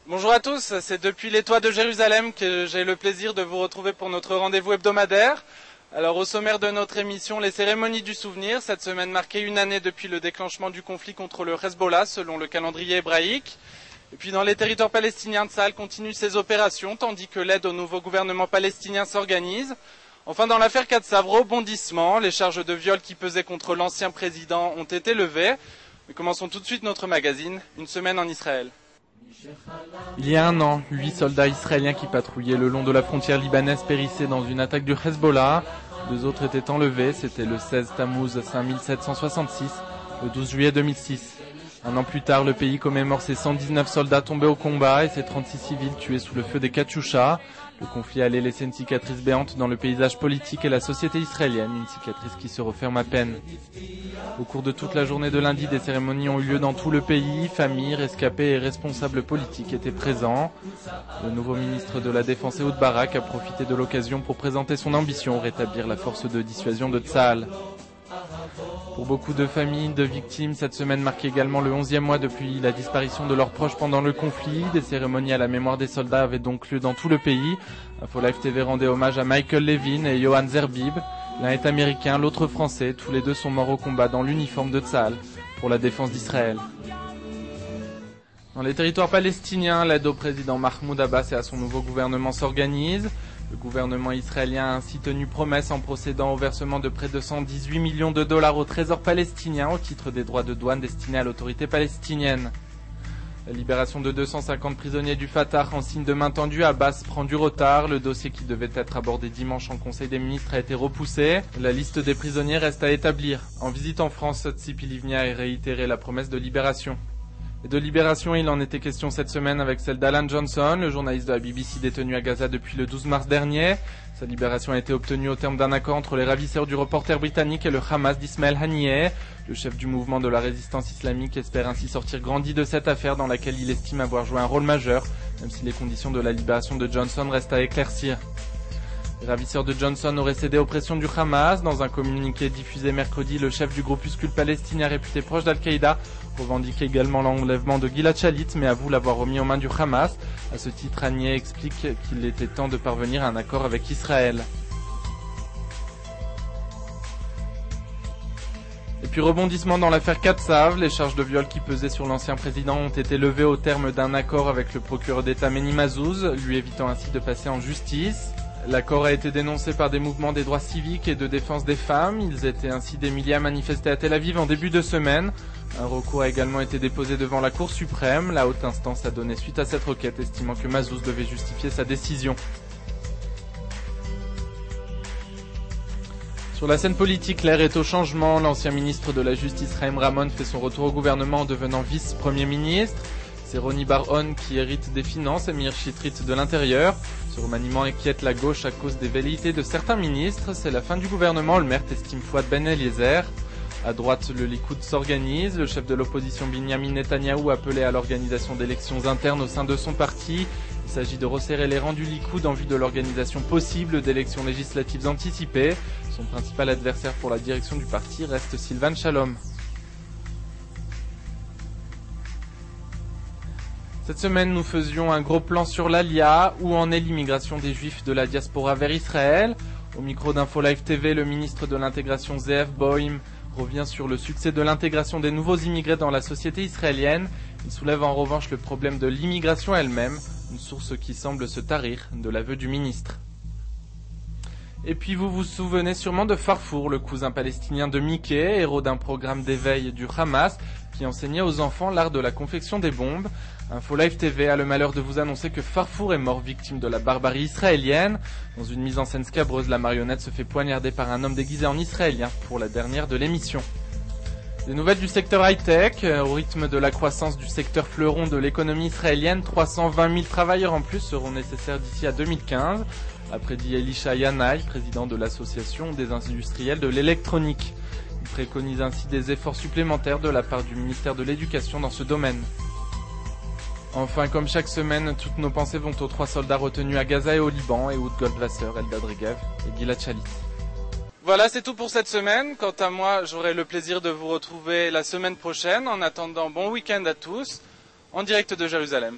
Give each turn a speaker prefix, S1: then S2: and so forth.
S1: Bonjour à tous, c'est depuis les toits de Jérusalem que j'ai le plaisir de vous retrouver pour notre rendez-vous hebdomadaire. Alors au sommaire de notre émission, les cérémonies du souvenir. Cette semaine marquait une année depuis le déclenchement du conflit contre le Hezbollah selon le calendrier hébraïque. Et puis dans les territoires palestiniens, Tsahal continue ses opérations tandis que l'aide au nouveau gouvernement palestinien s'organise. Enfin dans l'affaire Katsav, rebondissement, les charges de viol qui pesaient contre l'ancien président ont été levées. Mais commençons tout de suite notre magazine, une semaine en Israël.
S2: Il y a un an, 8 soldats israéliens qui patrouillaient le long de la frontière libanaise périssaient dans une attaque du Hezbollah. 2 autres étaient enlevés, c'était le 16 Tammuz 5766, le 12 juillet 2006. Un an plus tard, le pays commémore ses 119 soldats tombés au combat et ses 36 civils tués sous le feu des Katyusha. Le conflit allait laisser une cicatrice béante dans le paysage politique et la société israélienne, une cicatrice qui se referme à peine. Au cours de toute la journée de lundi, des cérémonies ont eu lieu dans tout le pays. Familles, rescapés et responsables politiques étaient présents. Le nouveau ministre de la Défense, Ehud Barak, a profité de l'occasion pour présenter son ambition, rétablir la force de dissuasion de Tsahal. Pour beaucoup de familles de victimes, cette semaine marque également le 11e mois depuis la disparition de leurs proches pendant le conflit. Des cérémonies à la mémoire des soldats avaient donc lieu dans tout le pays. InfoLive TV rendait hommage à Michael Levin et Johan Zerbib. L'un est américain, l'autre français. Tous les deux sont morts au combat dans l'uniforme de Tsahal pour la défense d'Israël. Dans les territoires palestiniens, l'aide au président Mahmoud Abbas et à son nouveau gouvernement s'organise. Le gouvernement israélien a ainsi tenu promesse en procédant au versement de près de 118 millions de dollars au trésor palestinien au titre des droits de douane destinés à l'autorité palestinienne. La libération de 250 prisonniers du Fatah en signe de main tendue, Abbas prend du retard. Le dossier qui devait être abordé dimanche en Conseil des ministres a été repoussé. La liste des prisonniers reste à établir. En visite en France, Tzipi Livni a réitéré la promesse de libération. Et de libération, il en était question cette semaine avec celle d'Alan Johnson, le journaliste de la BBC détenu à Gaza depuis le 12 mars dernier. Sa libération a été obtenue au terme d'un accord entre les ravisseurs du reporter britannique et le Hamas d'Ismaël Haniyeh. Le chef du mouvement de la résistance islamique espère ainsi sortir grandi de cette affaire dans laquelle il estime avoir joué un rôle majeur, même si les conditions de la libération de Johnson restent à éclaircir. Les ravisseurs de Johnson auraient cédé aux pressions du Hamas. Dans un communiqué diffusé mercredi, le chef du groupuscule palestinien réputé proche d'Al-Qaïda revendique également l'enlèvement de Gilad Shalit, mais avoue l'avoir remis aux mains du Hamas. À ce titre, Haniyeh explique qu'il était temps de parvenir à un accord avec Israël. Et puis rebondissement dans l'affaire Katsav, les charges de viol qui pesaient sur l'ancien président ont été levées au terme d'un accord avec le procureur d'État Meni Mazouz, lui évitant ainsi de passer en justice. L'accord a été dénoncé par des mouvements des droits civiques et de défense des femmes. Ils étaient ainsi des milliers à manifester à Tel Aviv en début de semaine. Un recours a également été déposé devant la Cour suprême. La haute instance a donné suite à cette requête, estimant que Mazouz devait justifier sa décision. Sur la scène politique, l'air est au changement. L'ancien ministre de la Justice, Chaim Ramon, fait son retour au gouvernement en devenant vice-premier ministre. C'est Roni Bar-On qui hérite des finances et Meir Shitrit de l'intérieur. Ce remaniement inquiète la gauche à cause des velléités de certains ministres. C'est la fin du gouvernement, le maire estime Fouad Ben Eliezer. À droite, le Likoud s'organise. Le chef de l'opposition Binyamin Netanyahou appelait à l'organisation d'élections internes au sein de son parti. Il s'agit de resserrer les rangs du Likoud en vue de l'organisation possible d'élections législatives anticipées. Son principal adversaire pour la direction du parti reste Sylvan Shalom. Cette semaine, nous faisions un gros plan sur l'Alia, où en est l'immigration des Juifs de la diaspora vers Israël. Au micro d'InfoLive TV, le ministre de l'intégration Zeev Boim revient sur le succès de l'intégration des nouveaux immigrés dans la société israélienne. Il soulève en revanche le problème de l'immigration elle-même, une source qui semble se tarir de l'aveu du ministre. Et puis vous vous souvenez sûrement de Farfour, le cousin palestinien de Mickey, héros d'un programme d'éveil du Hamas, qui enseignait aux enfants l'art de la confection des bombes. InfoLive TV a le malheur de vous annoncer que Farfour est mort victime de la barbarie israélienne. Dans une mise en scène scabreuse, la marionnette se fait poignarder par un homme déguisé en israélien pour la dernière de l'émission. Des nouvelles du secteur high-tech. Au rythme de la croissance du secteur fleuron de l'économie israélienne, 320 000 travailleurs en plus seront nécessaires d'ici à 2015, a prédit Elisha Yanai, président de l'association des industriels de l'électronique. Il préconise ainsi des efforts supplémentaires de la part du ministère de l'Éducation dans ce domaine. Enfin, comme chaque semaine, toutes nos pensées vont aux 3 soldats retenus à Gaza et au Liban, Ehud Goldwasser, Eldad Regev et Gilad Shalit.
S1: Voilà, c'est tout pour cette semaine. Quant à moi, j'aurai le plaisir de vous retrouver la semaine prochaine. En attendant, bon week-end à tous, en direct de Jérusalem.